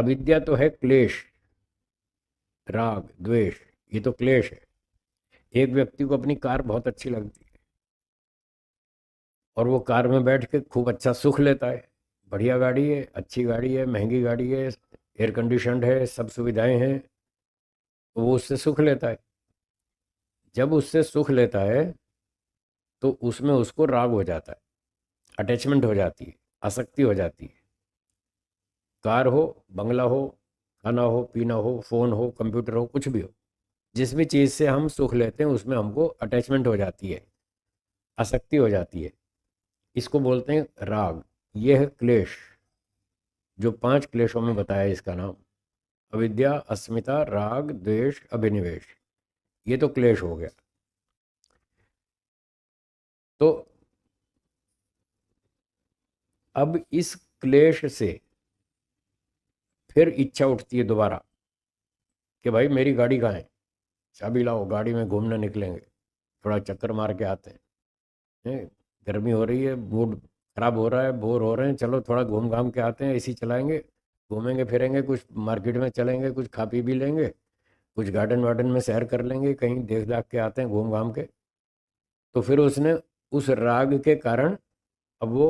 अविद्या तो है क्लेश, राग द्वेष, ये तो क्लेश है। एक व्यक्ति को अपनी कार बहुत अच्छी लगती है और वो कार में बैठ के खूब अच्छा सुख लेता है। बढ़िया गाड़ी है, अच्छी गाड़ी है, महंगी गाड़ी है, एयर कंडीशनड है, सब सुविधाएं हैं, तो वो उससे सुख लेता है। जब उससे सुख लेता है तो उसमें उसको राग हो जाता है, अटैचमेंट हो जाती है, आसक्ति हो जाती है। कार हो, बंगला हो, खाना हो, पीना हो, फोन हो, कंप्यूटर हो, कुछ भी हो, जिस भी चीज़ से हम सुख लेते हैं उसमें हमको अटैचमेंट हो जाती है, आसक्ति हो जाती है। इसको बोलते हैं राग। यह है क्लेश, जो 5 क्लेशों में बताया है इसका नाम। अविद्या, अस्मिता, राग, द्वेष, अभिनिवेश, ये तो क्लेश हो गया। तो अब इस क्लेश से फिर इच्छा उठती है दोबारा कि भाई मेरी गाड़ी कहाँ है, चाबी लाओ, गाड़ी में घूमने निकलेंगे, थोड़ा चक्कर मार के आते हैं। गर्मी हो रही है, मूड खराब हो रहा है, बोर हो रहे हैं, चलो थोड़ा घूम घाम के आते हैं, एसी चलाएंगे, घूमेंगे फिरेंगे, कुछ मार्केट में चलेंगे, कुछ खा पी भी लेंगे, कुछ गार्डन वार्डन में सैर कर लेंगे, कहीं देख दाख के आते हैं घूम घाम के। तो फिर उसने उस राग के कारण अब वो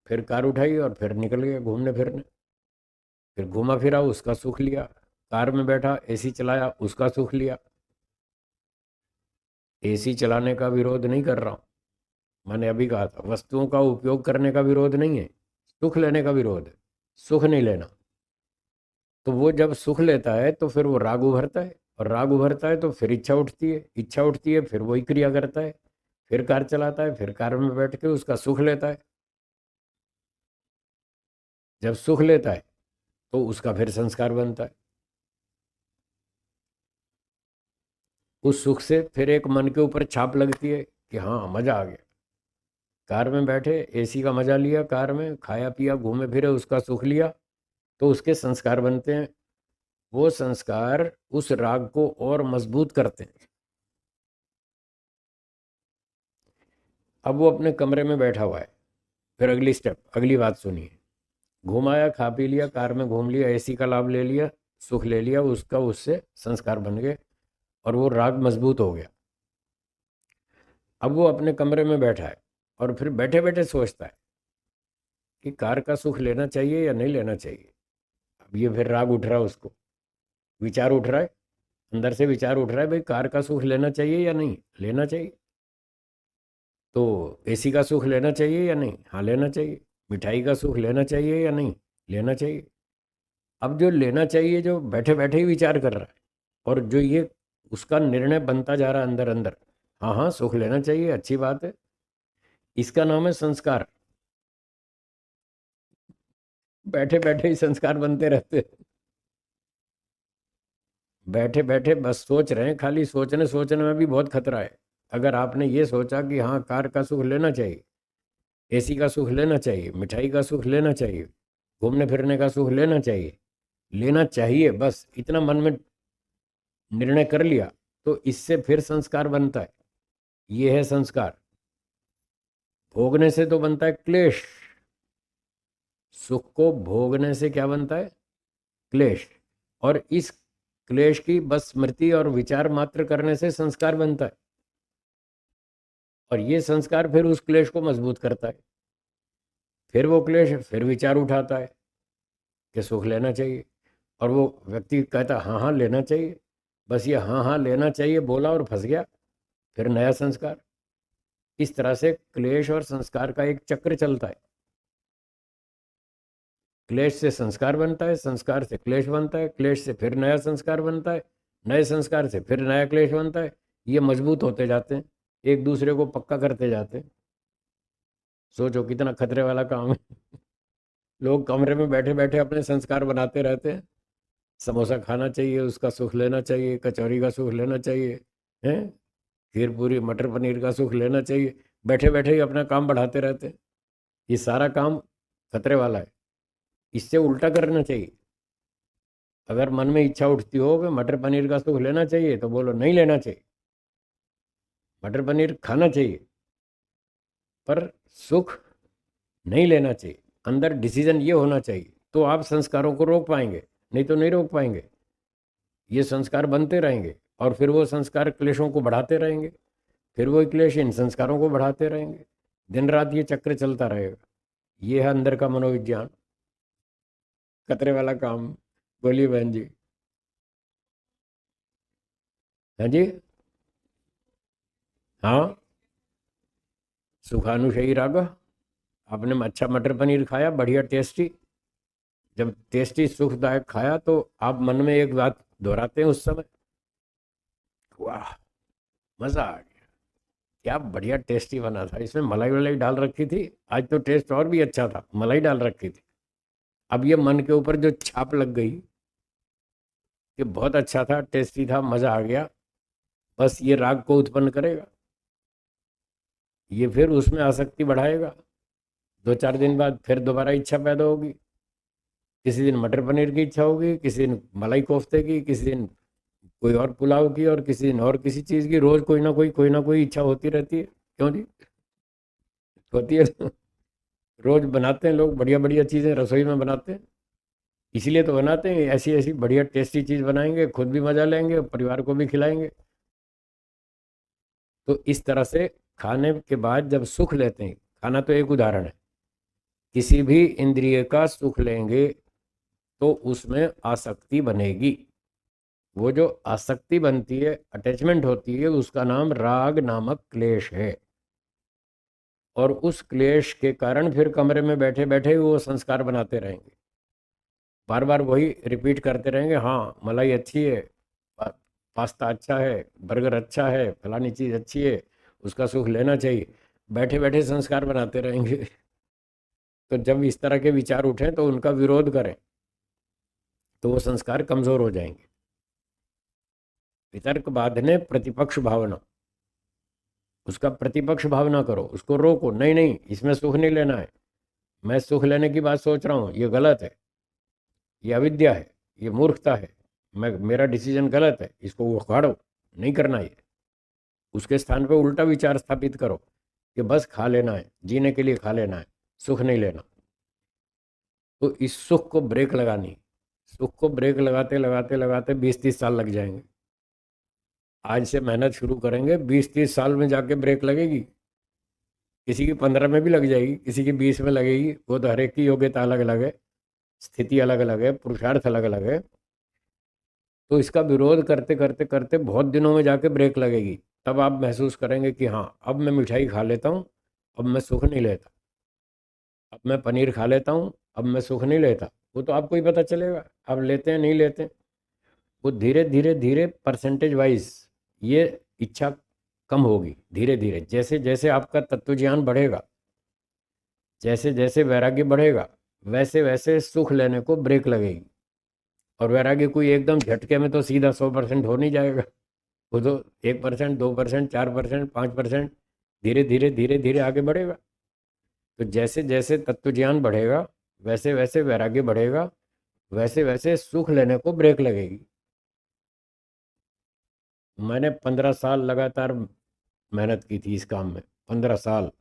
फिर कार उठाई और फिर निकल गया घूमने फिरने। फिर घूमा फिरा, उसका सुख लिया। कार में बैठा, एसी चलाया, उसका सुख लिया। एसी चलाने का विरोध नहीं कर रहा हूँ, मैंने अभी कहा था वस्तुओं का उपयोग करने का विरोध नहीं है, सुख लेने का विरोध है, सुख नहीं लेना। तो वो जब सुख लेता है तो फिर वो राग उभरता है, और राग उभरता है तो फिर इच्छा उठती है, इच्छा उठती है, फिर वही क्रिया करता है, फिर कार चलाता है, फिर कार में बैठ के उसका सुख लेता है। जब सुख लेता है तो उसका फिर संस्कार बनता है। उस सुख से फिर एक मन के ऊपर छाप लगती है कि हाँ मजा आ गया, कार में बैठे, एसी का मजा लिया, कार में खाया पिया, घूमे फिरे, उसका सुख लिया, तो उसके संस्कार बनते हैं। वो संस्कार उस राग को और मजबूत करते हैं। अब वो अपने कमरे में बैठा हुआ है, फिर अगली स्टेप, अगली बात सुनिए। घुमाया, खा पी लिया, कार में घूम लिया, एसी का लाभ ले लिया, सुख ले लिया, उसका उससे संस्कार बन गए और वो राग मजबूत हो गया। अब वो अपने कमरे में बैठा है और फिर बैठे बैठे सोचता है कि कार का सुख लेना चाहिए या नहीं लेना चाहिए। अब ये फिर राग उठ रहा है, उसको विचार उठ रहा है, अंदर से विचार उठ रहा है, भाई कार का सुख लेना चाहिए या नहीं लेना चाहिए। तो एसी का सुख लेना चाहिए या नहीं, हाँ लेना चाहिए। मिठाई का सुख लेना चाहिए या नहीं, लेना चाहिए। अब जो लेना चाहिए, जो बैठे बैठे ही विचार कर रहा है, और जो ये उसका निर्णय बनता जा रहा है अंदर अंदर, हाँ हाँ सुख लेना चाहिए, अच्छी बात है, इसका नाम है संस्कार। बैठे बैठे ही संस्कार बनते रहते हैं। बैठे बैठे बस सोच रहे हैं, खाली सोचने सोचने में भी बहुत खतरा है। अगर आपने ये सोचा कि हाँ कार का सुख लेना चाहिए, एसी का सुख लेना चाहिए, मिठाई का सुख लेना चाहिए, घूमने फिरने का सुख लेना चाहिए, लेना चाहिए, बस इतना मन में निर्णय कर लिया, तो इससे फिर संस्कार बनता है। ये है संस्कार। भोगने से तो बनता है क्लेश, सुख को भोगने से क्या बनता है, क्लेश। और इस क्लेश की बस स्मृति और विचार मात्र करने से संस्कार बनता है, और ये संस्कार फिर उस क्लेश को मजबूत करता है। फिर वो क्लेश फिर विचार उठाता है कि सुख लेना चाहिए, और वो व्यक्ति कहता हाँ हाँ लेना चाहिए, बस ये हाँ हाँ लेना चाहिए बोला और फंस गया, फिर नया संस्कार। इस तरह से क्लेश और संस्कार का एक चक्र चलता है। क्लेश से संस्कार बनता है, संस्कार से क्लेश बनता है, क्लेश से फिर नया संस्कार बनता है, नए संस्कार से फिर नया क्लेश बनता है। ये मजबूत होते जाते हैं, एक दूसरे को पक्का करते जाते हैं। सोचो कितना खतरे वाला काम है। लोग कमरे में बैठे बैठे अपने संस्कार बनाते रहते हैं। समोसा खाना चाहिए, उसका सुख लेना चाहिए, कचौरी का सुख लेना चाहिए, हैं, खीर पूरी मटर पनीर का सुख लेना चाहिए, बैठे बैठे ही अपना काम बढ़ाते रहते हैं। ये सारा काम खतरे वाला है। इससे उल्टा करना चाहिए। अगर मन में इच्छा उठती हो कि मटर पनीर का सुख लेना चाहिए, तो बोलो नहीं लेना चाहिए, मटर पनीर खाना चाहिए, पर सुख नहीं लेना चाहिए। अंदर डिसीजन ये होना चाहिए, तो आप संस्कारों को रोक पाएंगे। नहीं तो नहीं रोक पाएंगे। ये संस्कार बनते रहेंगे और फिर वो संस्कार क्लेशों को बढ़ाते रहेंगे, फिर वो क्लेश इन संस्कारों को बढ़ाते रहेंगे। दिन रात ये चक्र चलता रहेगा। ये है अंदर का मनोविज्ञान, खतरे वाला काम। बोलिए बहन जी। हाँ जी। हाँ, सुखानुशयी राग। आपने अच्छा मटर पनीर खाया, बढ़िया टेस्टी। जब टेस्टी सुखदायक खाया तो आप मन में एक बात दोहराते हैं उस समय, वाह मजा आ गया, क्या बढ़िया टेस्टी बना था, इसमें मलाई वलाई डाल रखी थी। आज तो टेस्ट और भी अच्छा था, मलाई डाल रखी थी। अब ये मन के ऊपर जो छाप लग गई कि बहुत अच्छा था, टेस्टी था, मजा आ गया, बस ये राग को उत्पन्न करेगा। ये फिर उसमें आसक्ति बढ़ाएगा। 2-4 दिन बाद फिर दोबारा इच्छा पैदा होगी। किसी दिन मटर पनीर की इच्छा होगी, किसी दिन मलाई कोफ्ते की, किसी दिन कोई और पुलाव की, और किसी दिन और किसी चीज की। रोज कोई ना कोई इच्छा होती रहती है। क्यों जी? होती है ना? रोज बनाते हैं लोग, बढ़िया बढ़िया चीजें रसोई में बनाते हैं। इसीलिए तो बनाते हैं, ऐसी ऐसी बढ़िया टेस्टी चीज बनाएंगे, खुद भी मजा लेंगे, परिवार को भी खिलाएंगे। तो इस तरह से खाने के बाद जब सुख लेते हैं, खाना तो एक उदाहरण है, किसी भी इंद्रिय का सुख लेंगे तो उसमें आसक्ति बनेगी। वो जो आसक्ति बनती है, अटैचमेंट होती है, उसका नाम राग नामक क्लेश है। और उस क्लेश के कारण फिर कमरे में बैठे बैठे वो संस्कार बनाते रहेंगे, बार बार वही रिपीट करते रहेंगे। हाँ मलाई अच्छी है, पा, पास्ता अच्छा है, बर्गर अच्छा है, फलानी चीज़ अच्छी है, उसका सुख लेना चाहिए। बैठे बैठे संस्कार बनाते रहेंगे। तो जब इस तरह के विचार उठें तो उनका विरोध करें, तो वो संस्कार कमजोर हो जाएंगे। वितर्क बांधने प्रतिपक्ष भावना, उसका प्रतिपक्ष भावना करो, उसको रोको, नहीं नहीं इसमें सुख नहीं लेना है, मैं सुख लेने की बात सोच रहा हूँ, ये गलत है, ये अविद्या है, ये मूर्खता है, मैं मेरा डिसीजन गलत है, इसको उखाड़ो, नहीं करना ये। उसके स्थान पे उल्टा विचार स्थापित करो कि बस खा लेना है, जीने के लिए खा लेना है, सुख नहीं लेना। तो इस सुख को ब्रेक लगानी, सुख को ब्रेक लगाते लगाते लगाते 20-30 साल लग जाएंगे। आज से मेहनत शुरू करेंगे, 20-30 साल में जाके ब्रेक लगेगी। किसी की 15 में भी लग जाएगी, किसी की 20 में लगेगी, वो तो हर एक की योग्यता अलग अलग है, स्थिति अलग अलग है, पुरुषार्थ अलग अलग है। तो इसका विरोध करते करते करते बहुत दिनों में जाके ब्रेक लगेगी। तब आप महसूस करेंगे कि हाँ अब मैं मिठाई खा लेता हूँ, अब मैं सुख नहीं लेता, अब मैं पनीर खा लेता हूँ, अब मैं सुख नहीं लेता। वो तो आपको ही पता चलेगा आप लेते हैं नहीं लेते हैं। वो धीरे धीरे धीरे परसेंटेज वाइज ये इच्छा कम होगी। धीरे धीरे जैसे जैसे आपका तत्व ज्ञान बढ़ेगा, जैसे जैसे वैराग्य बढ़ेगा, वैसे वैसे सुख लेने को ब्रेक लगेगी। और वैराग्य कोई एकदम झटके में तो सीधा 100% हो नहीं जाएगा। वो तो 1%, 2%, 4%, 5%, धीरे धीरे धीरे धीरे आगे बढ़ेगा। तो जैसे जैसे तत्व ज्ञान बढ़ेगा, वैसे वैसे वैराग्य बढ़ेगा, वैसे वैसे सुख लेने को ब्रेक लगेगी। मैंने 15 साल लगातार मेहनत की थी इस काम में, 15 साल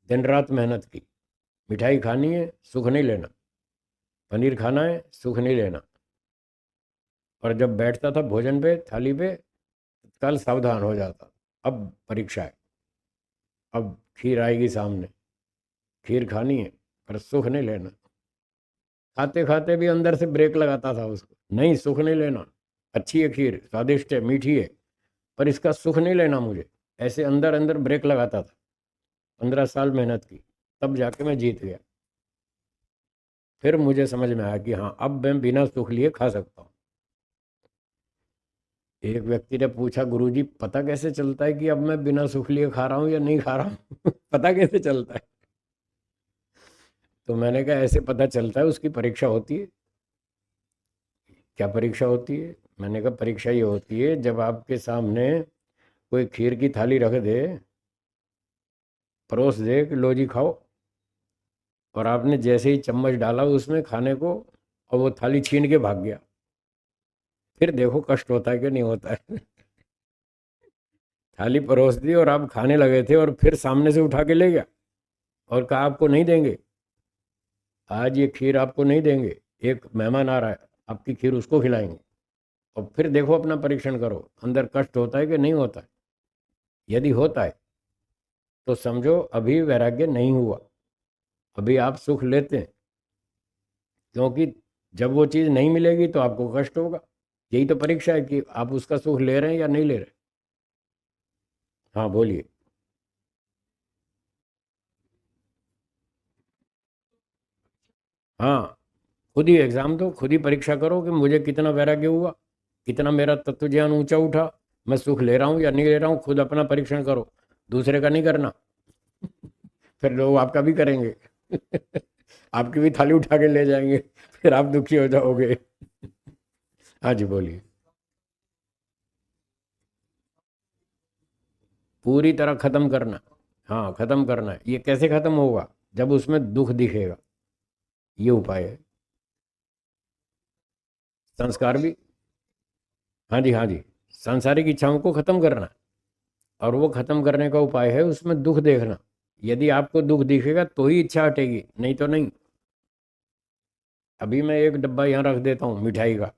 दिन रात मेहनत की। मिठाई खानी है, सुख नहीं लेना, पनीर खाना है, सुख नहीं लेना। और जब बैठता था भोजन पे, थाली पे, तत्काल सावधान हो जाता, अब परीक्षा है, अब खीर आएगी सामने, खीर खानी है पर सुख नहीं लेना। खाते खाते भी अंदर से ब्रेक लगाता था उसको, नहीं सुख नहीं लेना, अच्छी है खीर, स्वादिष्ट है, मीठी है, पर इसका सुख नहीं लेना मुझे। ऐसे अंदर अंदर ब्रेक लगाता था। 15 साल मेहनत की, तब जाके मैं जीत गया। फिर मुझे समझ में आया कि हाँ अब मैं बिना सुख लिए खा सकता हूँ। एक व्यक्ति ने पूछा, गुरुजी पता कैसे चलता है कि अब मैं बिना सुख लिए खा रहा हूँ या नहीं खा रहा हूँ? पता कैसे चलता है? तो मैंने कहा ऐसे पता चलता है, उसकी परीक्षा होती है। क्या परीक्षा होती है? मैंने कहा परीक्षा ये होती है जब आपके सामने कोई खीर की थाली रख दे, परोस दे कि लो जी खाओ, और आपने जैसे ही चम्मच डाला उसमें खाने को, और वो थाली छीन के भाग गया, फिर देखो कष्ट होता है कि नहीं होता है। थाली परोस दी और आप खाने लगे थे, और फिर सामने से उठा के ले गया और कहा आपको नहीं देंगे, आज ये खीर आपको नहीं देंगे, एक मेहमान आ रहा है, आपकी खीर उसको खिलाएंगे, और फिर देखो अपना परीक्षण करो अंदर कष्ट होता है कि नहीं होता है। यदि होता है तो समझो अभी वैराग्य नहीं हुआ, अभी आप सुख लेते हैं, क्योंकि जब वो चीज़ नहीं मिलेगी तो आपको कष्ट होगा। यही तो परीक्षा है कि आप उसका सुख ले रहे हैं या नहीं ले रहे। हाँ बोलिए। हाँ, खुद ही एग्जाम दो, खुद ही परीक्षा करो कि मुझे कितना वैराग्य हुआ, कितना मेरा तत्व ज्ञान ऊंचा उठा, मैं सुख ले रहा हूँ या नहीं ले रहा हूँ। खुद अपना परीक्षण करो, दूसरे का नहीं करना। फिर लोग आपका भी करेंगे। आपकी भी थाली उठा के ले जाएंगे, फिर आप दुखी हो जाओगे। हाँ जी बोलिए। पूरी तरह खत्म करना। हाँ खत्म करना है। ये कैसे खत्म होगा? जब उसमें दुख दिखेगा, ये उपाय है। संस्कार भी। हाँ जी हाँ जी। सांसारिक इच्छाओं को खत्म करना, और वो खत्म करने का उपाय है उसमें दुख देखना। यदि आपको दुख दिखेगा तो ही इच्छा हटेगी, नहीं तो नहीं। अभी मैं एक डब्बा यहाँ रख देता हूँ मिठाई का,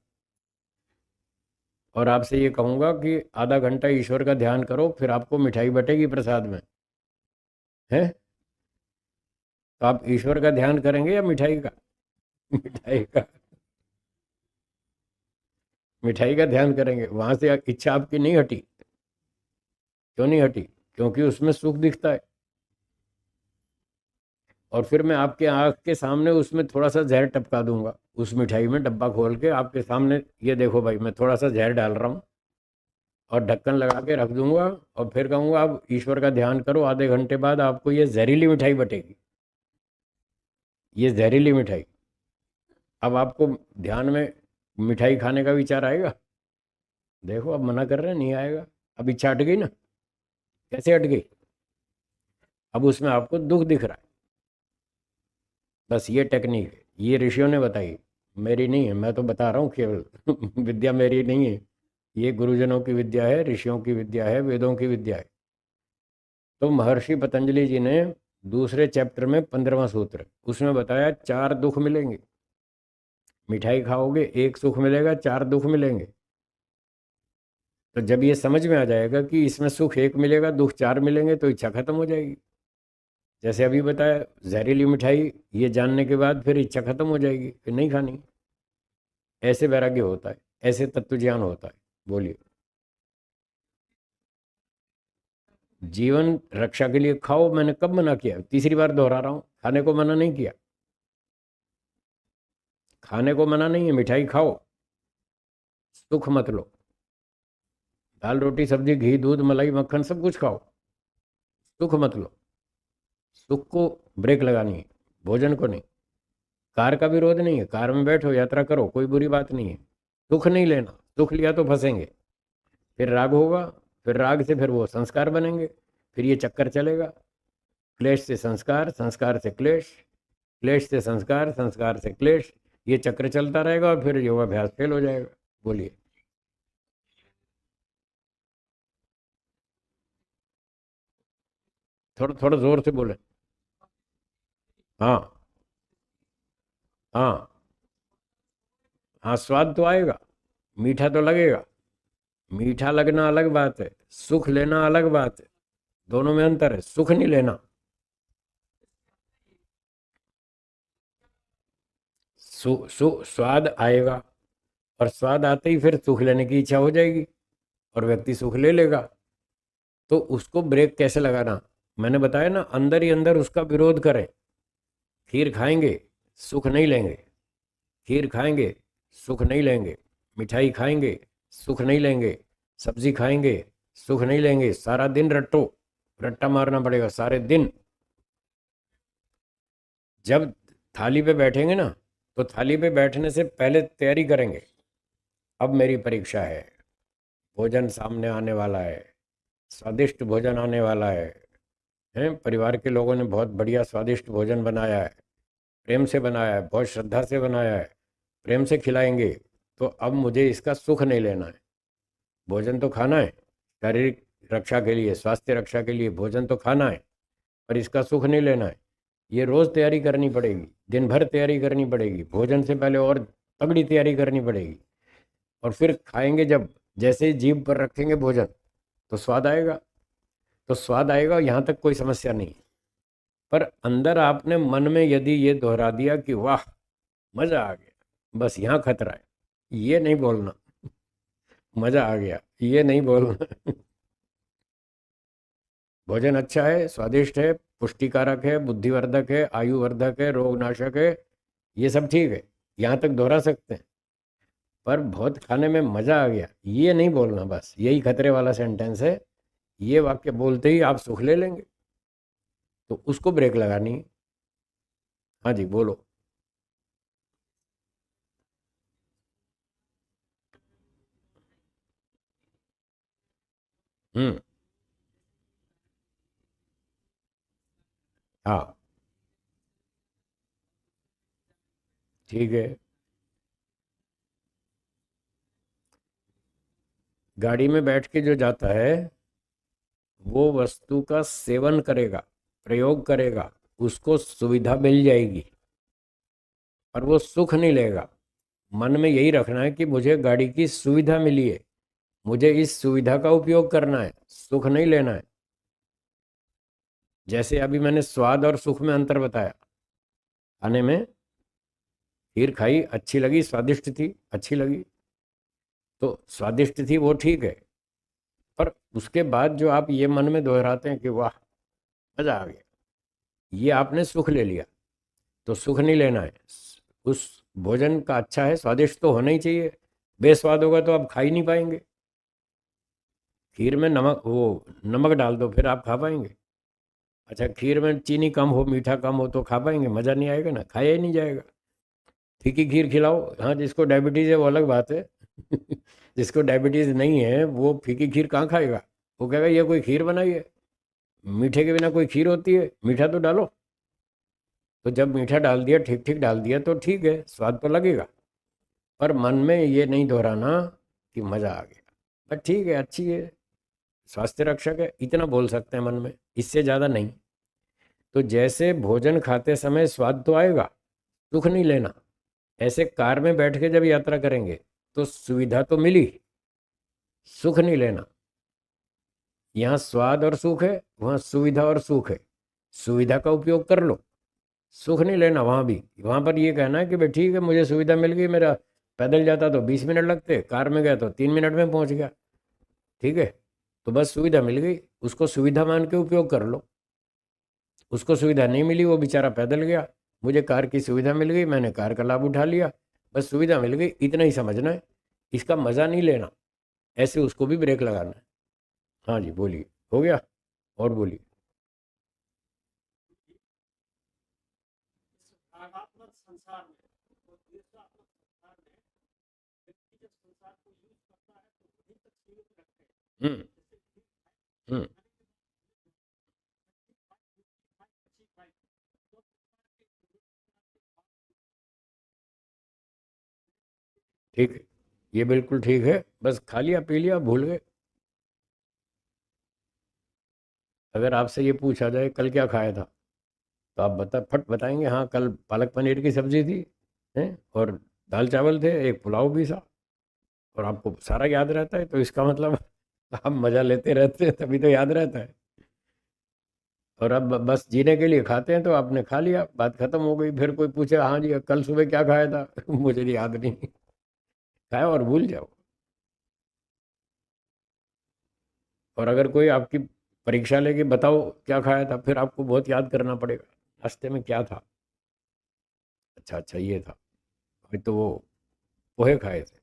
और आपसे ये कहूँगा कि आधा घंटा ईश्वर का ध्यान करो, फिर आपको मिठाई बटेगी प्रसाद में, है। तो आप ईश्वर का ध्यान करेंगे या मिठाई का? मिठाई का। मिठाई का ध्यान करेंगे, वहां से इच्छा आपकी नहीं हटी। क्यों नहीं हटी? क्योंकि उसमें सुख दिखता है। और फिर मैं आपके आंख के सामने उसमें थोड़ा सा जहर टपका दूंगा, उस मिठाई में डब्बा खोल के आपके सामने, ये देखो भाई मैं थोड़ा सा जहर डाल रहा हूँ, और ढक्कन लगा के रख दूंगा। और फिर कहूंगा आप ईश्वर का ध्यान करो, आधे घंटे बाद आपको ये जहरीली मिठाई बटेगी, ये जहरीली मिठाई। अब आपको ध्यान में मिठाई खाने का विचार आएगा? देखो अब मना कर रहे हैं, नहीं आएगा। अब इच्छा हट गई ना। कैसे हट गई? अब उसमें आपको दुख दिख रहा है। बस ये टेक्निक है, ये ऋषियों ने बताई, मेरी नहीं है, मैं तो बता रहा हूँ केवल। विद्या मेरी नहीं है, ये गुरुजनों की विद्या है, ऋषियों की विद्या है, वेदों की विद्या है। तो महर्षि पतंजलि जी ने दूसरे चैप्टर में 15वां सूत्र, उसमें बताया चार दुख मिलेंगे। मिठाई खाओगे एक सुख मिलेगा, चार दुख मिलेंगे। तो जब ये समझ में आ जाएगा कि इसमें सुख एक मिलेगा, दुख चार मिलेंगे, तो इच्छा खत्म हो जाएगी। जैसे अभी बताया जहरीली मिठाई, ये जानने के बाद फिर इच्छा खत्म हो जाएगी, फिर नहीं खानी। ऐसे वैराग्य होता है, ऐसे तत्व ज्ञान होता है। बोलिए। जीवन रक्षा के लिए खाओ, मैंने कब मना किया? तीसरी बार दोहरा रहा हूं, खाने को मना नहीं किया। खाने को मना नहीं है, मिठाई खाओ, सुख मत लो। दाल रोटी सब्जी घी दूध मलाई मक्खन सब कुछ खाओ, सुख मत लो। सुख को ब्रेक लगानी है, भोजन को नहीं। कार का विरोध नहीं है, कार में बैठो यात्रा करो, कोई बुरी बात नहीं है। सुख नहीं लेना, सुख लिया तो फंसेंगे, फिर राग होगा, फिर राग से फिर वो संस्कार बनेंगे, फिर ये चक्कर चलेगा। क्लेश से संस्कार, संस्कार से क्लेश, क्लेश से संस्कार, संस्कार से क्लेश, ये चक्र चलता रहेगा और फिर योगाभ्यास फेल हो जाएगा। बोलिए। थोड़ा थोड़ा जोर से बोले। हाँ हाँ। हाँ स्वाद तो आएगा, मीठा तो लगेगा। मीठा लगना अलग बात है, सुख लेना अलग बात है। दोनों में अंतर है, सुख नहीं लेना। स्वाद आएगा, और स्वाद आते ही फिर सुख लेने की इच्छा हो जाएगी, और व्यक्ति सुख ले लेगा। तो उसको ब्रेक कैसे लगाना? मैंने बताया ना, अंदर ही अंदर उसका विरोध करें। खीर खाएंगे, सुख नहीं लेंगे। खीर खाएंगे, सुख नहीं लेंगे। मिठाई खाएंगे, सुख नहीं लेंगे। सब्जी खाएंगे, सुख नहीं लेंगे। सारा दिन रट्टो, रट्टा मारना पड़ेगा सारे दिन। जब थाली पे बैठेंगे ना, तो थाली पे बैठने से पहले तैयारी करेंगे। अब मेरी परीक्षा है, भोजन सामने आने वाला है, स्वादिष्ट भोजन आने वाला है। हैं, परिवार के लोगों ने बहुत बढ़िया स्वादिष्ट भोजन बनाया है, प्रेम से बनाया है, बहुत श्रद्धा से बनाया है, प्रेम से खिलाएंगे। तो अब मुझे इसका सुख नहीं लेना है। भोजन तो खाना है, शारीरिक रक्षा के लिए, स्वास्थ्य रक्षा के लिए भोजन तो खाना है, पर इसका सुख नहीं लेना है। ये रोज़ तैयारी करनी पड़ेगी, दिन भर तैयारी करनी पड़ेगी, भोजन से पहले और तगड़ी तैयारी करनी पड़ेगी। और फिर खाएंगे जब, जैसे ही जीभ पर रखेंगे भोजन, तो स्वाद आएगा। तो स्वाद आएगा, यहाँ तक कोई समस्या नहीं। पर अंदर आपने मन में यदि ये दोहरा दिया कि वाह मजा आ गया, बस यहाँ खतरा है। ये नहीं बोलना मजा आ गया, ये नहीं बोलना। भोजन अच्छा है, स्वादिष्ट है, पुष्टिकारक है, बुद्धिवर्धक है, आयुवर्धक है, रोगनाशक है, ये सब ठीक है, यहाँ तक दोहरा सकते हैं। पर बहुत खाने में मजा आ गया, ये नहीं बोलना, बस यही खतरे वाला सेंटेंस है। ये वाक्य बोलते ही आप सुख ले लेंगे, तो उसको ब्रेक लगानी है। हाँ जी बोलो। हम्म। हाँ ठीक है। गाड़ी में बैठ के जो जाता है, वो वस्तु का सेवन करेगा, प्रयोग करेगा, उसको सुविधा मिल जाएगी, पर वो सुख नहीं लेगा। मन में यही रखना है कि मुझे गाड़ी की सुविधा मिली है, मुझे इस सुविधा का उपयोग करना है, सुख नहीं लेना है। जैसे अभी मैंने स्वाद और सुख में अंतर बताया। खाने में खीर खाई, अच्छी लगी, स्वादिष्ट थी, अच्छी लगी, तो स्वादिष्ट थी वो ठीक है। पर उसके बाद जो आप ये मन में दोहराते हैं कि वाह मजा आ गया, ये आपने सुख ले लिया। तो सुख नहीं लेना है। उस भोजन का अच्छा है, स्वादिष्ट तो होना ही चाहिए। बेस्वाद होगा तो आप खा ही नहीं पाएंगे। खीर में नमक, वो नमक डाल दो, फिर आप खा पाएंगे? अच्छा, खीर में चीनी कम हो, मीठा कम हो, तो खा पाएंगे? मज़ा नहीं आएगा ना, खाया ही नहीं जाएगा। फीकी खीर खिलाओ, हाँ जिसको डायबिटीज़ है वो अलग बात है। जिसको डायबिटीज़ नहीं है वो फीकी खीर कहाँ खाएगा? वो कहेगा ये कोई खीर बनाई है, मीठे के बिना कोई खीर होती है? मीठा तो डालो। तो जब मीठा डाल दिया, ठीक ठीक डाल दिया, तो ठीक है, स्वाद तो लगेगा। पर मन में ये नहीं दोहराना कि मज़ा आ गया। पर ठीक है, अच्छी है, स्वास्थ्य रक्षक है, इतना बोल सकते हैं मन में, इससे ज़्यादा नहीं। तो जैसे भोजन खाते समय स्वाद तो आएगा, सुख नहीं लेना। ऐसे कार में बैठ के जब यात्रा करेंगे, तो सुविधा तो मिली, सुख नहीं लेना। यहाँ स्वाद और सुख है, वहाँ सुविधा और सुख है, सुविधा का उपयोग कर लो, सुख नहीं लेना वहाँ भी। वहाँ पर ये कहना है कि भाई ठीक है, मुझे सुविधा मिल गई, मेरा पैदल जाता तो 20 मिनट लगते, कार में गया तो 3 मिनट में पहुँच गया, ठीक है। तो बस सुविधा मिल गई, उसको सुविधा मान के उपयोग कर लो। उसको सुविधा नहीं मिली, वो बेचारा पैदल गया, मुझे कार की सुविधा मिल गई, मैंने कार का लाभ उठा लिया, बस सुविधा मिल गई, इतना ही समझना है। इसका मज़ा नहीं लेना, ऐसे उसको भी ब्रेक लगाना है। हाँ जी बोलिए। हो गया? और बोलिए। हम्म। हम्म। ठीक है, ये बिल्कुल ठीक है, बस खा लिया पी लिया भूल गए। अगर आपसे ये पूछा जाए कल क्या खाया था, तो आप फट बताएंगे हाँ कल पालक पनीर की सब्जी थी, हैं, और दाल चावल थे, एक पुलाव भी था, और आपको सारा याद रहता है, तो इसका मतलब आप मजा लेते रहते हैं, तभी तो याद रहता है। और अब बस जीने के लिए खाते हैं, तो आपने खा लिया, बात खत्म हो गई। फिर कोई पूछे हाँ जी कल सुबह क्या खाया था, मुझे नहीं याद नहीं, खाया और भूल जाओ। और अगर कोई आपकी परीक्षा लेके बताओ क्या खाया था, फिर आपको बहुत याद करना पड़ेगा, नाश्ते में क्या था। अच्छा अच्छा ये था, अभी तो वो पोहे खाए थे।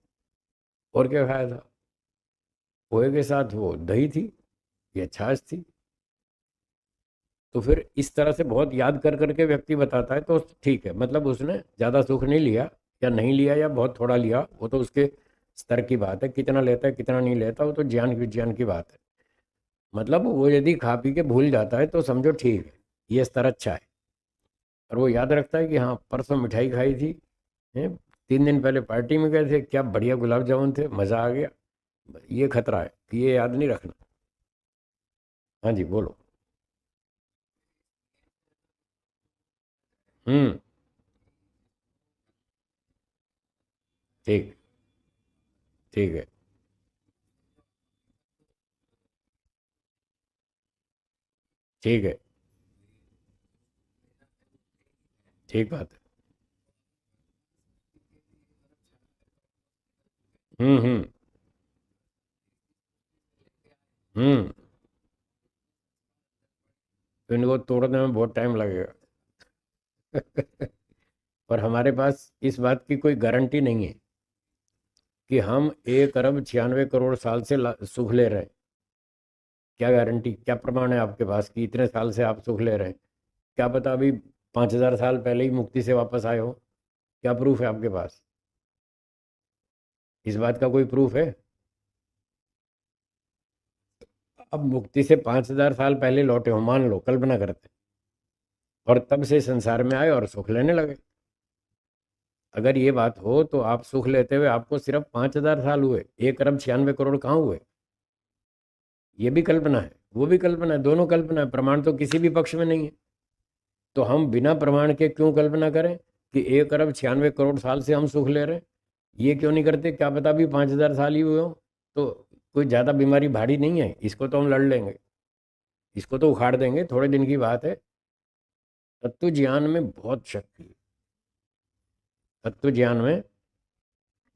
और क्या खाया था? पोहे के साथ वो दही थी या छाछ थी। तो फिर इस तरह से बहुत याद कर करके व्यक्ति बताता है, तो ठीक है, मतलब उसने ज़्यादा सुख नहीं लिया, या नहीं लिया, या बहुत थोड़ा लिया, वो तो उसके स्तर की बात है, कितना लेता है कितना नहीं लेता, वो तो ज्ञान विज्ञान की बात है। मतलब वो यदि खा पी के भूल जाता है तो समझो ठीक है, ये स्तर अच्छा है। और वो याद रखता है कि हाँ परसों मिठाई खाई थी, हैं, 3 दिन पहले पार्टी में गए थे, क्या बढ़िया गुलाब जामुन थे, मज़ा आ गया, ये खतरा है कि ये याद नहीं रखना। हाँ जी बोलो। हम्म। ठीक। ठीक है। ठीक है। ठीक बात है। हम्म। हम्म। तो इनको तोड़ने में बहुत टाइम लगेगा। और हमारे पास इस बात की कोई गारंटी नहीं है कि हम 1 अरब 96 करोड़ साल से सुख ले रहे हैं। क्या गारंटी, क्या प्रमाण है आपके पास कि इतने साल से आप सुख ले रहे हैं? क्या पता अभी 5,000 साल पहले ही मुक्ति से वापस आए हो। क्या प्रूफ है आपके पास? इस बात का कोई प्रूफ है? अब मुक्ति से 5,000 साल पहले लौटे हो, मान लो, कल्पना करते हैं, और तब से संसार में आए और सुख लेने लगे। अगर ये बात हो तो आप सुख लेते हुए आपको सिर्फ 5,000 साल हुए, 1 अरब 96 करोड़ कहाँ हुए? ये भी कल्पना है, वो भी कल्पना है, दोनों कल्पना है, प्रमाण तो किसी भी पक्ष में नहीं है। तो हम बिना प्रमाण के क्यों कल्पना करें कि 1 अरब 96 करोड़ साल से हम सुख ले रहे हैं? ये क्यों नहीं करते? क्या पता भी 5,000 साल ही हुए हो। तो कोई ज़्यादा बीमारी भारी नहीं है, इसको तो हम लड़ लेंगे, इसको तो उखाड़ देंगे, थोड़े दिन की बात है। तत्व ज्ञान में बहुत शक्ति है। तत्व ज्ञान में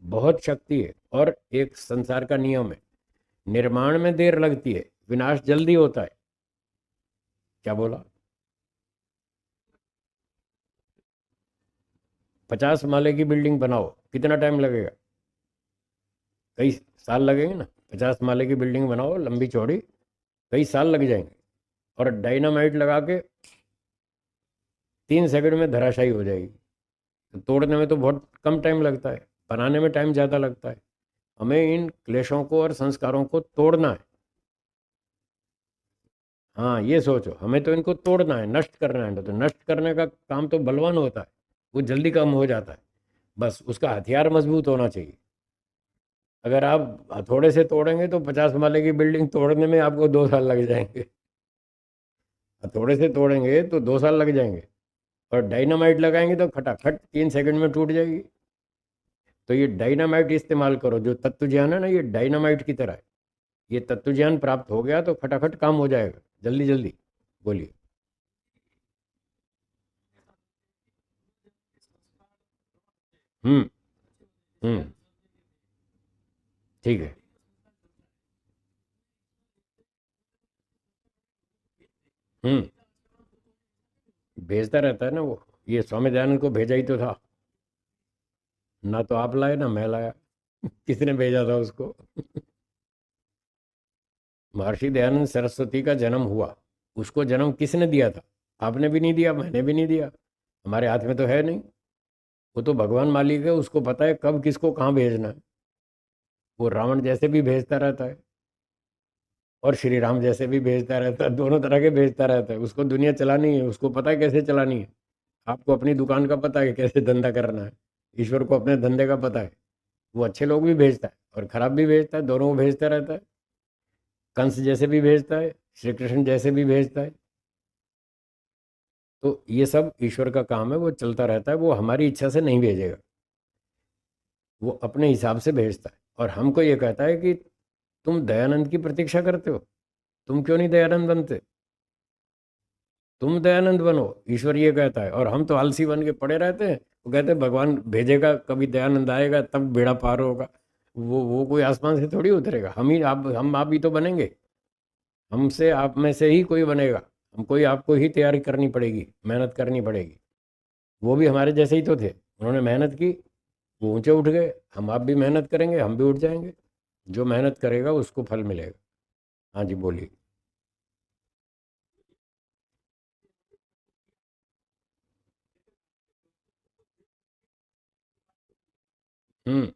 बहुत शक्ति है, और एक संसार का नियम है, निर्माण में देर लगती है, विनाश जल्दी होता है। क्या बोला? 50 माले की बिल्डिंग बनाओ, कितना टाइम लगेगा? कई साल लगेंगे ना। 50 माले की बिल्डिंग बनाओ लंबी चौड़ी, कई साल लग जाएंगे। और डायनामाइट लगा के 3 सेकंड में धराशायी हो जाएगी। तो तोड़ने में तो बहुत कम टाइम लगता है, बनाने में टाइम ज़्यादा लगता है। हमें इन क्लेशों को और संस्कारों को तोड़ना है। हाँ, ये सोचो, हमें तो इनको तोड़ना है, नष्ट करना है। तो नष्ट करने का काम तो बलवान होता है, वो जल्दी कम हो जाता है। बस उसका हथियार मजबूत होना चाहिए। अगर आप हथौड़े से तोड़ेंगे तो 50 माले की बिल्डिंग तोड़ने में आपको 2 साल लग जाएंगे। हथौड़े से तोड़ेंगे तो 2 साल लग जाएंगे, और डायनामाइट लगाएंगे तो खटाखट 3 सेकंड में टूट जाएगी। तो ये डायनामाइट इस्तेमाल करो, जो तत्व ज्ञान है ना, ये डायनामाइट की तरह है। ये तत्व ज्ञान प्राप्त हो गया तो फटाफट काम हो जाएगा, जल्दी जल्दी। बोलिए। हम्म। हम्म। ठीक है। हम्म। भेजता रहता है ना वो। ये स्वामी दयानंद को भेजा ही तो था। ना तो आप लाए ना मैं लाया। किसने भेजा था उसको? महर्षि दयानंद सरस्वती का जन्म हुआ, उसको जन्म किसने दिया था? आपने भी नहीं दिया, मैंने भी नहीं दिया। हमारे हाथ में तो है नहीं। वो तो भगवान मालिक है, उसको पता है कब किसको कहाँ भेजना है। वो रावण जैसे भी भेजता रहता है, और श्री राम जैसे भी भेजता रहता है, दोनों तरह के भेजता रहता है। उसको दुनिया चलानी है, उसको पता है कैसे चलानी है। आपको अपनी दुकान का पता है कैसे धंधा करना है, ईश्वर को अपने धंधे का पता है। वो अच्छे लोग भी भेजता है और खराब भी भेजता है, दोनों को भेजता रहता है। कंस जैसे भी भेजता है, श्री कृष्ण जैसे भी भेजता है। तो ये सब ईश्वर का काम है, वो चलता रहता है, वो हमारी इच्छा से नहीं भेजेगा, वो अपने हिसाब से भेजता है। और हमको ये कहता है कि तुम दयानंद की प्रतीक्षा करते हो, तुम क्यों नहीं दयानंद बनते? तुम दयानंद बनो, ईश्वर ये कहता है। और हम तो आलसी बन के पड़े रहते हैं। वो कहते हैं भगवान भेजेगा, कभी दयानंद आएगा तब बेड़ा पार होगा। वो कोई आसमान से थोड़ी उतरेगा, हम आप ही तो बनेंगे। हमसे आप में से ही कोई बनेगा। हमको ही आपको ही तैयारी करनी पड़ेगी, मेहनत करनी पड़ेगी। वो भी हमारे जैसे ही तो थे, उन्होंने मेहनत की, वो ऊंचे उठ गए। हम आप भी मेहनत करेंगे, हम भी उठ जाएंगे। जो मेहनत करेगा उसको फल मिलेगा। हाँ जी, बोलिए। हम्म।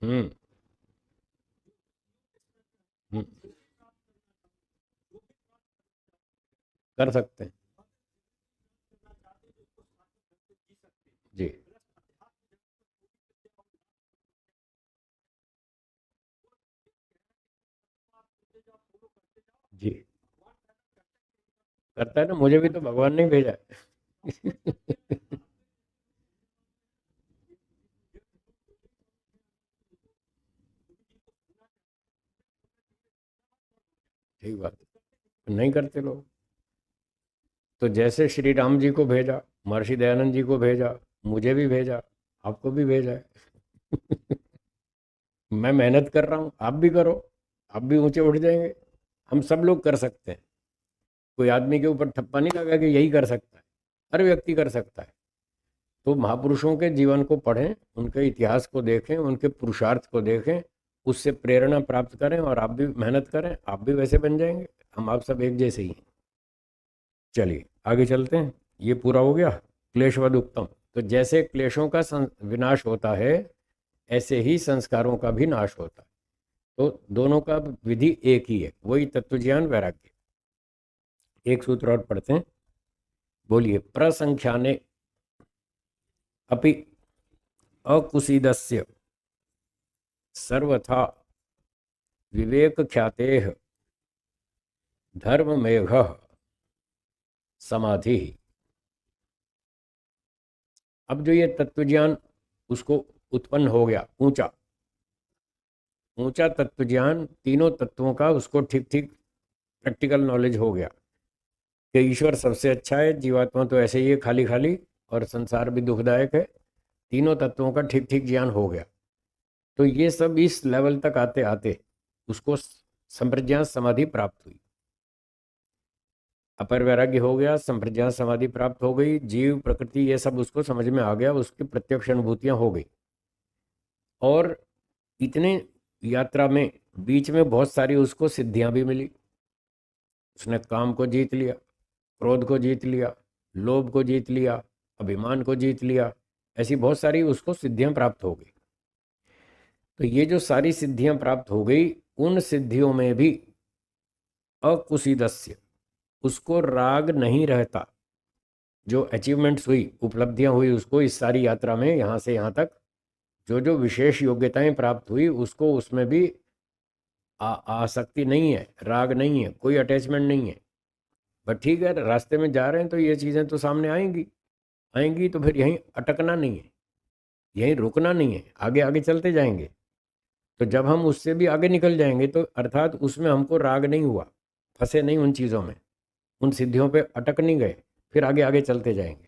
हम्म। हम्म। कर सकते हैं। जी। जी। करता है ना, मुझे भी तो भगवान ने भेजा है। सही बात है, नहीं करते लोग। तो जैसे श्री राम जी को भेजा, महर्षि दयानंद जी को भेजा, मुझे भी भेजा, आपको भी भेजा है। मैं मेहनत कर रहा हूँ, आप भी करो, आप भी ऊंचे उठ जाएंगे। हम सब लोग कर सकते हैं। कोई आदमी के ऊपर ठप्पा नहीं लगा कि यही कर सकता है, हर व्यक्ति कर सकता है। तो महापुरुषों के जीवन को पढ़ें, उनके इतिहास को देखें, उनके पुरुषार्थ को देखें, उससे प्रेरणा प्राप्त करें और आप भी मेहनत करें, आप भी वैसे बन जाएंगे। हम आप सब एक जैसे ही हैं। चलिए आगे चलते हैं। ये पूरा हो गया, क्लेशवद उत्तम। तो जैसे क्लेशों का विनाश होता है, ऐसे ही संस्कारों का भी नाश होता है। तो दोनों का विधि एक ही है, वही तत्वज्ञान वैराग्य। एक सूत्र और पढ़ते हैं, बोलिए। प्रसंख्याने अपि अकुसीदस्य सर्वथा विवेक ख्यातेः धर्ममेघः समाधि। अब जो ये तत्वज्ञान उसको उत्पन्न हो गया, ऊंचा ऊंचा तत्वज्ञान, तीनों तत्वों का उसको ठीक ठीक प्रैक्टिकल नॉलेज हो गया कि ईश्वर सबसे अच्छा है, जीवात्मा तो ऐसे ही है खाली खाली, और संसार भी दुखदायक है। तीनों तत्वों का ठीक ठीक ज्ञान हो गया। तो ये सब इस लेवल तक आते आते उसको संप्रज्ञात समाधि प्राप्त हुई। अपर वैराग्य हो गया, संप्रज्ञात समाधि प्राप्त हो गई, जीव प्रकृति ये सब उसको समझ में आ गया, उसकी प्रत्यक्ष अनुभूतियां हो गई। और इतने यात्रा में बीच में बहुत सारी उसको सिद्धियां भी मिली। उसने काम को जीत लिया, क्रोध को जीत लिया, लोभ को जीत लिया, अभिमान को जीत लिया, ऐसी बहुत सारी उसको सिद्धियां प्राप्त हो गई। तो ये जो सारी सिद्धियां प्राप्त हो गई, उन सिद्धियों में भी अकुसीदस्य, उसको राग नहीं रहता। जो अचीवमेंट्स हुई, उपलब्धियां हुई उसको इस सारी यात्रा में, यहाँ से यहाँ तक जो जो विशेष योग्यताएं प्राप्त हुई, उसको उसमें भी आसक्ति नहीं है, राग नहीं है, कोई अटैचमेंट नहीं है। बट ठीक है, रास्ते में जा रहे हैं तो ये चीज़ें तो सामने आएंगी आएंगी, तो फिर यहीं अटकना नहीं है, यहीं रुकना नहीं है, आगे आगे चलते जाएंगे। तो जब हम उससे भी आगे निकल जाएंगे तो अर्थात उसमें हमको राग नहीं हुआ, फंसे नहीं उन चीज़ों में, उन सिद्धियों पे अटक नहीं गए, फिर आगे आगे चलते जाएंगे।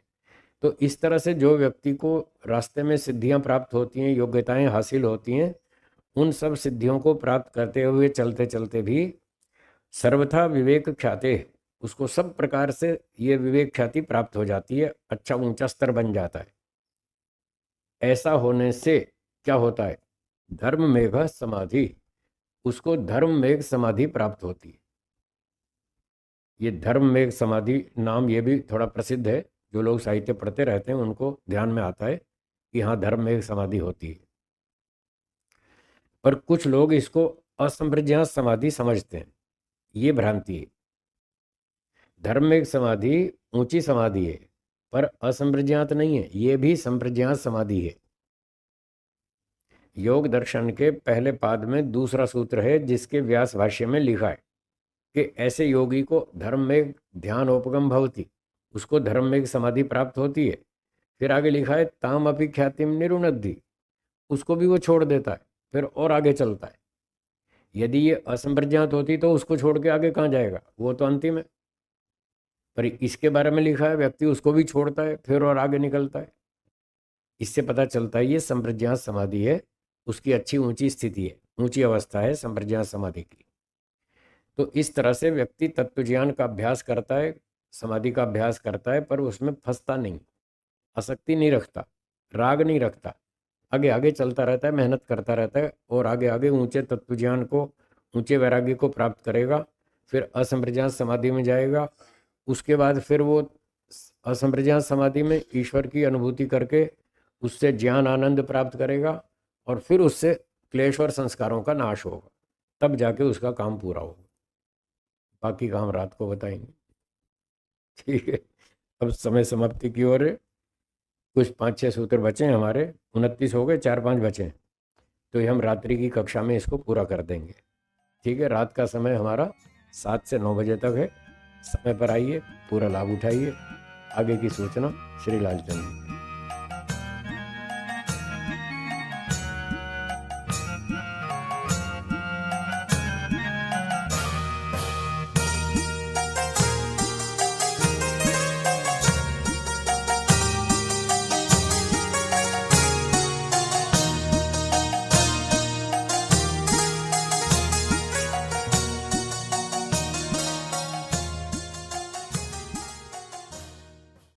तो इस तरह से जो व्यक्ति को रास्ते में सिद्धियां प्राप्त होती हैं, योग्यताएं हासिल होती हैं, उन सब सिद्धियों को प्राप्त करते हुए चलते चलते भी सर्वथा विवेक ख्याते, उसको सब प्रकार से ये विवेक ख्याति प्राप्त हो जाती है, अच्छा ऊंचा स्तर बन जाता है। ऐसा होने से क्या होता है? धर्म मेघ समाधि, उसको धर्म मेघ समाधि प्राप्त होती है। ये धर्म मेघ समाधि नाम ये भी थोड़ा प्रसिद्ध है, जो लोग साहित्य पढ़ते रहते हैं उनको ध्यान में आता है कि हाँ धर्म मेघ समाधि होती है। पर कुछ लोग इसको असंप्रज्ञात समाधि समझते हैं, ये भ्रांति है। धर्म मेघ समाधि ऊंची समाधि है, पर असंप्रज्ञात नहीं है, ये भी संप्रज्ञात समाधि है। योग दर्शन के पहले पाद में दूसरा सूत्र है, जिसके व्यास भाष्य में लिखा है कि ऐसे योगी को धर्म में ध्यानोपगम भवति, उसको धर्म में समाधि प्राप्त होती है। फिर आगे लिखा है ताम अपि ख्यातिम निरुनद्धि, उसको भी वो छोड़ देता है, फिर और आगे चलता है। यदि ये असंप्रज्ञात होती तो उसको छोड़ के आगे कहाँ जाएगा, वो तो अंतिम है। पर इसके बारे में लिखा है व्यक्ति उसको भी छोड़ता है, फिर और आगे निकलता है। इससे पता चलता है ये संप्रज्ञात समाधि है, उसकी अच्छी ऊंची स्थिति है, ऊंची अवस्था है संप्रज्ञात समाधि की। तो इस तरह से व्यक्ति तत्वज्ञान का अभ्यास करता है, समाधि का अभ्यास करता है, पर उसमें फंसता नहीं, आसक्ति नहीं रखता, राग नहीं रखता, आगे आगे चलता रहता है, मेहनत करता रहता है, और आगे आगे ऊंचे तत्वज्ञान को, ऊंचे वैराग्य को प्राप्त करेगा। फिर असंप्रज्ञात समाधि में जाएगा, उसके बाद फिर वो असंप्रज्ञात समाधि में ईश्वर की अनुभूति करके उससे ज्ञान आनंद प्राप्त करेगा, और फिर उससे क्लेश और संस्कारों का नाश होगा, तब जाके उसका काम पूरा होगा। बाकी का हम रात को बताएंगे, ठीक है। अब समय समाप्ति की ओर है। कुछ 5-6 सूत्र बचे हैं हमारे, 29 हो गए, 4-5 बचे हैं, तो ये हम रात्रि की कक्षा में इसको पूरा कर देंगे, ठीक है। रात का समय हमारा 7 से 9 बजे तक है। समय पर आइए, पूरा लाभ उठाइए। आगे की सूचना श्री लालचंद।